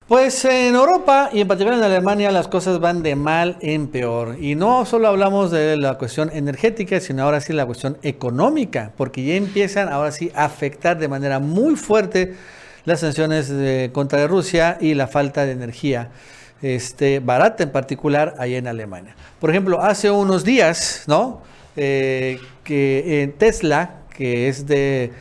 Pues en Europa y en particular en Alemania las cosas van de mal en peor. Y no solo hablamos de la cuestión energética, sino ahora sí la cuestión económica, porque ya empiezan ahora sí a afectar de manera muy fuerte las sanciones contra Rusia y la falta de energía barata en particular allá en Alemania. Por ejemplo, hace unos días, ¿no? Que Tesla, que es de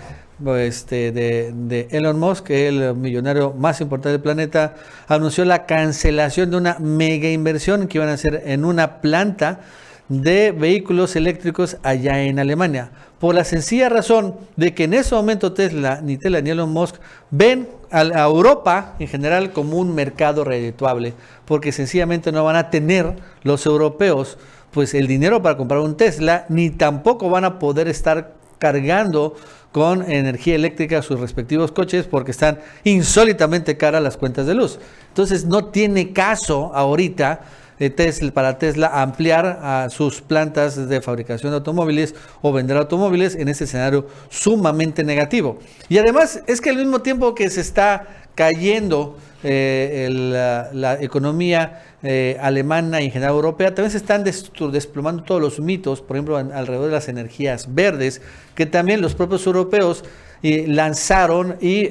Elon Musk, el millonario más importante del planeta, anunció la cancelación de una mega inversión que iban a hacer en una planta de vehículos eléctricos allá en Alemania, por la sencilla razón de que en ese momento ni Tesla ni Elon Musk ven a Europa en general como un mercado redituable, porque sencillamente no van a tener los europeos pues el dinero para comprar un Tesla, ni tampoco van a poder estar cargando con energía eléctrica sus respectivos coches porque están insólitamente caras las cuentas de luz. Entonces no tiene caso ahorita para Tesla ampliar a sus plantas de fabricación de automóviles o vender automóviles en este escenario sumamente negativo. Y además es que al mismo tiempo que se está cayendo la economía alemana y en general europea, también se están desplomando todos los mitos, por ejemplo, alrededor de las energías verdes, que también los propios europeos lanzaron y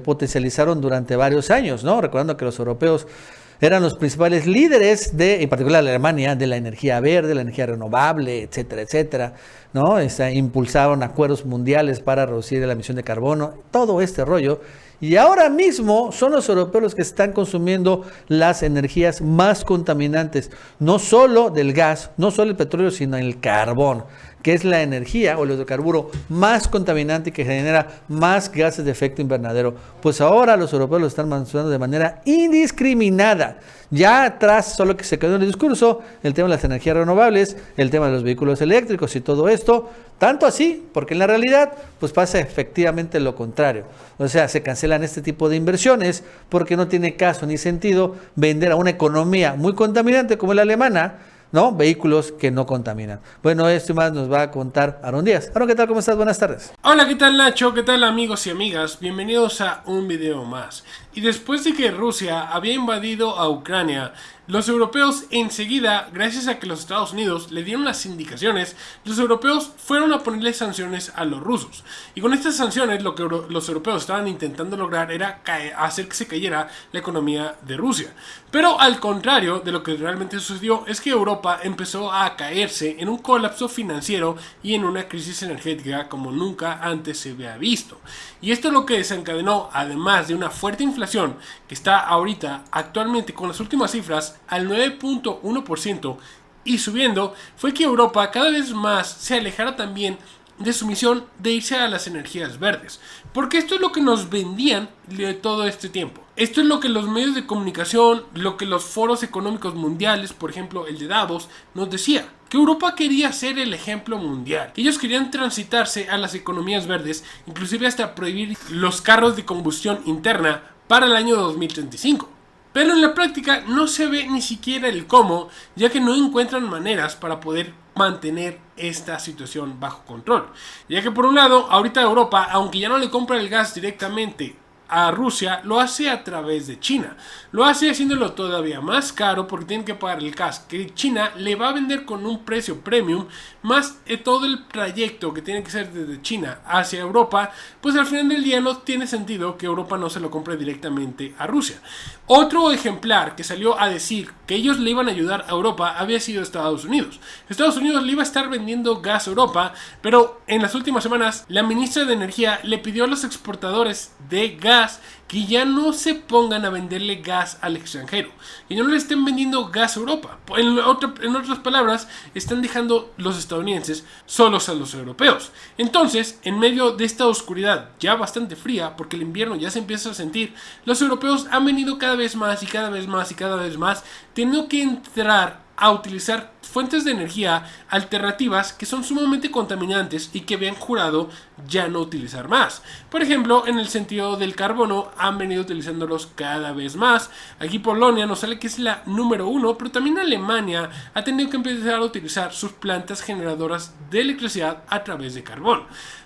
potencializaron durante varios años, ¿no? Recordando que los europeos eran los principales líderes en particular la Alemania, de la energía verde, la energía renovable, etcétera, etcétera, ¿no? Impulsaron acuerdos mundiales para reducir la emisión de carbono, todo este rollo. Y ahora mismo son los europeos los que están consumiendo las energías más contaminantes, no solo del gas, no solo el petróleo, sino el carbón, que es la energía o el hidrocarburo más contaminante y que genera más gases de efecto invernadero. Pues ahora los europeos lo están mencionando de manera indiscriminada. Ya atrás solo que se quedó en el discurso el tema de las energías renovables, el tema de los vehículos eléctricos y todo esto, tanto así, porque en la realidad pues pasa efectivamente lo contrario. O sea, se cancelan este tipo de inversiones porque no tiene caso ni sentido vender a una economía muy contaminante como la alemana, ¿no? Vehículos que no contaminan. Bueno, esto y más nos va a contar Aaron Díaz. Aaron, ¿qué tal? ¿Cómo estás? Buenas tardes. Hola, ¿qué tal, Nacho? ¿Qué tal, amigos y amigas? Bienvenidos a un video más. Y después de que Rusia había invadido a Ucrania, los europeos enseguida, gracias a que los Estados Unidos le dieron las indicaciones, los europeos fueron a ponerle sanciones a los rusos. Y con estas sanciones lo que los europeos estaban intentando lograr era hacer que se cayera la economía de Rusia. Pero al contrario de lo que realmente sucedió, es que Europa empezó a caerse en un colapso financiero y en una crisis energética como nunca antes se había visto. Y esto es lo que desencadenó, además de una fuerte inflación que está ahorita actualmente con las últimas cifras al 9.1% y subiendo, fue que Europa cada vez más se alejara también de su misión de irse a las energías verdes, porque esto es lo que nos vendían de todo este tiempo. Esto es lo que los medios de comunicación, lo que los foros económicos mundiales, por ejemplo el de Davos, nos decía, que Europa quería ser el ejemplo mundial. Ellos querían transitarse a las economías verdes, inclusive hasta prohibir los carros de combustión interna para el año 2035. Pero en la práctica no se ve ni siquiera el cómo, ya que no encuentran maneras para poder mantener esta situación bajo control. Ya que por un lado, ahorita Europa, aunque ya no le compra el gas directamente a Rusia, lo hace a través de China. Lo hace haciéndolo todavía más caro porque tienen que pagar el gas que China le va a vender con un precio premium, más todo el trayecto que tiene que ser desde China hacia Europa. Pues al final del día no tiene sentido que Europa no se lo compre directamente a Rusia. Otro ejemplar que salió a decir que ellos le iban a ayudar a Europa había sido Estados Unidos. Estados Unidos le iba a estar vendiendo gas a Europa, pero en las últimas semanas la ministra de Energía le pidió a los exportadores de gas que ya no se pongan a venderle gas al extranjero, que ya no le estén vendiendo gas a Europa. En otras palabras, están dejando los estadounidenses solos a los europeos. Entonces, en medio de esta oscuridad ya bastante fría, porque el invierno ya se empieza a sentir, los europeos han venido cada vez más y cada vez más y cada vez más, teniendo que entrar a utilizar fuentes de energía alternativas que son sumamente contaminantes y que habían jurado ya no utilizar más. Por ejemplo, en el sentido del carbono, han venido utilizándolos cada vez más. Aquí Polonia nos sale que es la número 1, pero también Alemania ha tenido que empezar a utilizar sus plantas generadoras de electricidad a través de carbón.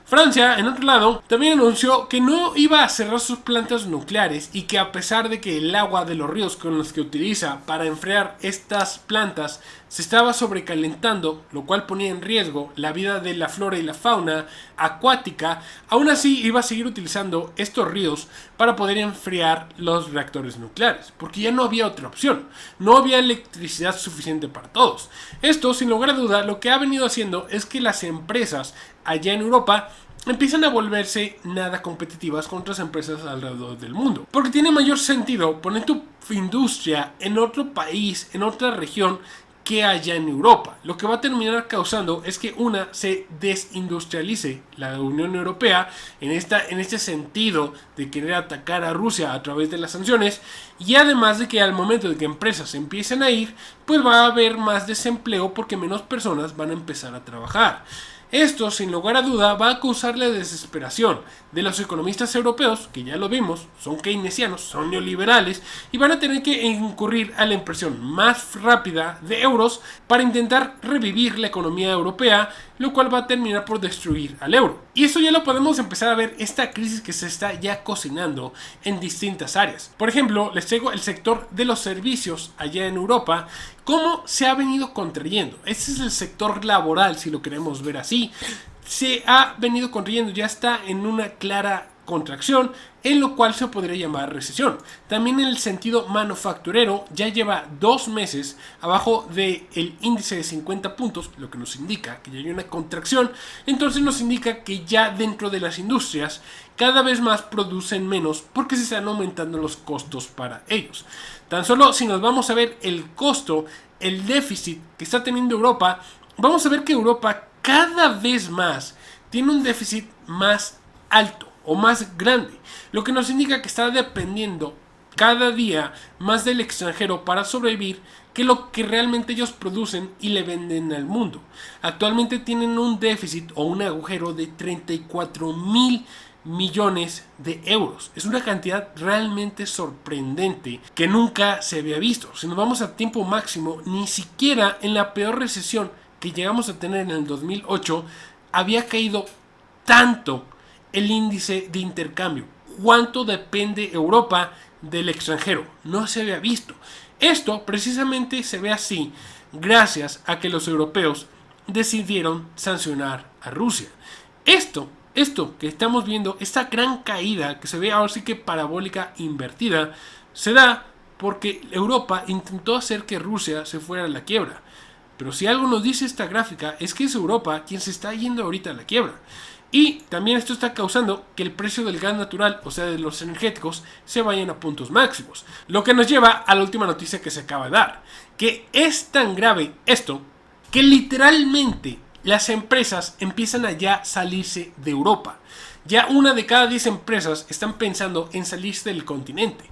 Francia, en otro lado, también anunció que no iba a cerrar sus plantas nucleares y que a pesar de que el agua de los ríos con los que utiliza para enfriar estas plantas se estaba sobrecalentando, lo cual ponía en riesgo la vida de la flora y la fauna acuática, aún así iba a seguir utilizando estos ríos para poder enfriar los reactores nucleares, porque ya no había otra opción, no había electricidad suficiente para todos. Esto, sin lugar a duda, lo que ha venido haciendo es que las empresas allá en Europa empiezan a volverse nada competitivas con otras empresas alrededor del mundo. Porque tiene mayor sentido poner tu industria en otro país, en otra región, que allá en Europa. Lo que va a terminar causando es que se desindustrialice la Unión Europea en este sentido de querer atacar a Rusia a través de las sanciones, y además de que al momento de que empresas empiecen a ir, pues va a haber más desempleo porque menos personas van a empezar a trabajar. Esto, sin lugar a duda, va a causar la desesperación de los economistas europeos, que ya lo vimos, son keynesianos, son neoliberales, y van a tener que incurrir a la impresión más rápida de euros para intentar revivir la economía europea, lo cual va a terminar por destruir al euro. Y eso ya lo podemos empezar a ver, esta crisis que se está ya cocinando en distintas áreas. Por ejemplo, les traigo el sector de los servicios allá en Europa, cómo se ha venido contrayendo. Este es el sector laboral, si lo queremos ver así. Se ha venido contrayendo, ya está en una clara contracción, en lo cual se podría llamar recesión. También en el sentido manufacturero, ya lleva 2 meses abajo del índice de 50 puntos, lo que nos indica que ya hay una contracción. Entonces nos indica que ya dentro de las industrias cada vez más producen menos porque se están aumentando los costos para ellos. Tan solo si nos vamos a ver el costo, el déficit que está teniendo Europa, vamos a ver que Europa cada vez más tiene un déficit más alto o más grande, lo que nos indica que está dependiendo cada día más del extranjero para sobrevivir que lo que realmente ellos producen y le venden al mundo. Actualmente tienen un déficit o un agujero de 34.000 millones de euros. Es una cantidad realmente sorprendente que nunca se había visto. Si nos vamos a tiempo máximo, ni siquiera en la peor recesión que llegamos a tener en el 2008 había caído tanto el índice de intercambio. ¿Cuánto depende Europa del extranjero? No se había visto. Esto precisamente se ve así gracias a que los europeos decidieron sancionar a Rusia. Esto que estamos viendo, esta gran caída que se ve ahora sí que parabólica invertida, se da porque Europa intentó hacer que Rusia se fuera a la quiebra. Pero si algo nos dice esta gráfica es que es Europa quien se está yendo ahorita a la quiebra. Y también esto está causando que el precio del gas natural, o sea de los energéticos, se vayan a puntos máximos. Lo que nos lleva a la última noticia que se acaba de dar. Que es tan grave esto que literalmente las empresas empiezan a ya salirse de Europa. Ya 1 de cada 10 empresas están pensando en salirse del continente.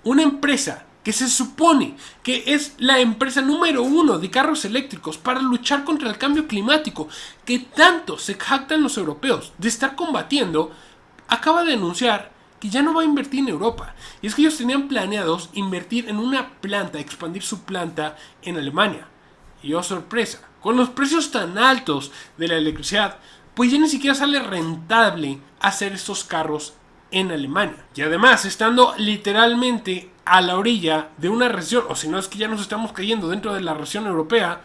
Una empresa que se supone que es la empresa número 1 de carros eléctricos para luchar contra el cambio climático, que tanto se jactan los europeos de estar combatiendo, acaba de anunciar que ya no va a invertir en Europa. Y es que ellos tenían planeados invertir en una planta, expandir su planta en Alemania. Y oh sorpresa, con los precios tan altos de la electricidad, pues ya ni siquiera sale rentable hacer estos carros en Alemania. Y además, estando literalmente a la orilla de una recesión, o si no es que ya nos estamos cayendo dentro de la recesión europea,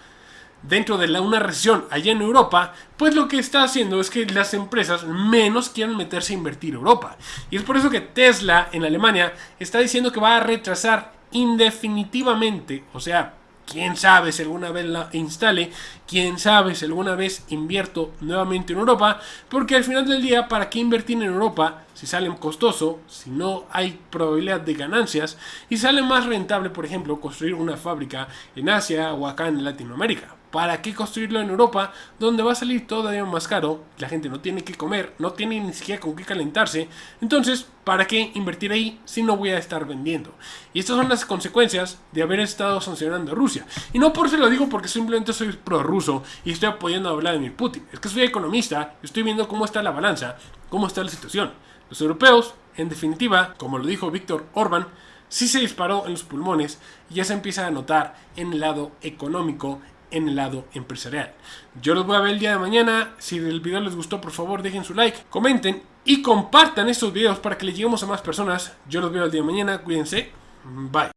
dentro de una recesión allá en Europa, pues lo que está haciendo es que las empresas menos quieran meterse a invertir en Europa. Y es por eso que Tesla en Alemania está diciendo que va a retrasar indefinitivamente, o sea, quién sabe si alguna vez la instale, quién sabe si alguna vez invierto nuevamente en Europa, porque al final del día, ¿para qué invertir en Europa si sale costoso, si no hay probabilidad de ganancias y sale más rentable, por ejemplo, construir una fábrica en Asia o acá en Latinoamérica? ¿Para qué construirlo en Europa, donde va a salir todavía más caro? La gente no tiene que comer, no tiene ni siquiera con qué calentarse. Entonces, ¿para qué invertir ahí si no voy a estar vendiendo? Y estas son las consecuencias de haber estado sancionando a Rusia. Y no por eso lo digo porque simplemente soy prorruso y estoy apoyando a Vladimir Putin. Es que soy economista y estoy viendo cómo está la balanza, cómo está la situación. Los europeos, en definitiva, como lo dijo Víctor Orbán, sí se disparó en los pulmones y ya se empieza a notar en el lado económico en el lado empresarial. Yo los voy a ver el día de mañana. Si el video les gustó, por favor dejen su like, comenten y compartan estos videos para que les lleguemos a más personas. Yo los veo el día de mañana. Cuídense. Bye.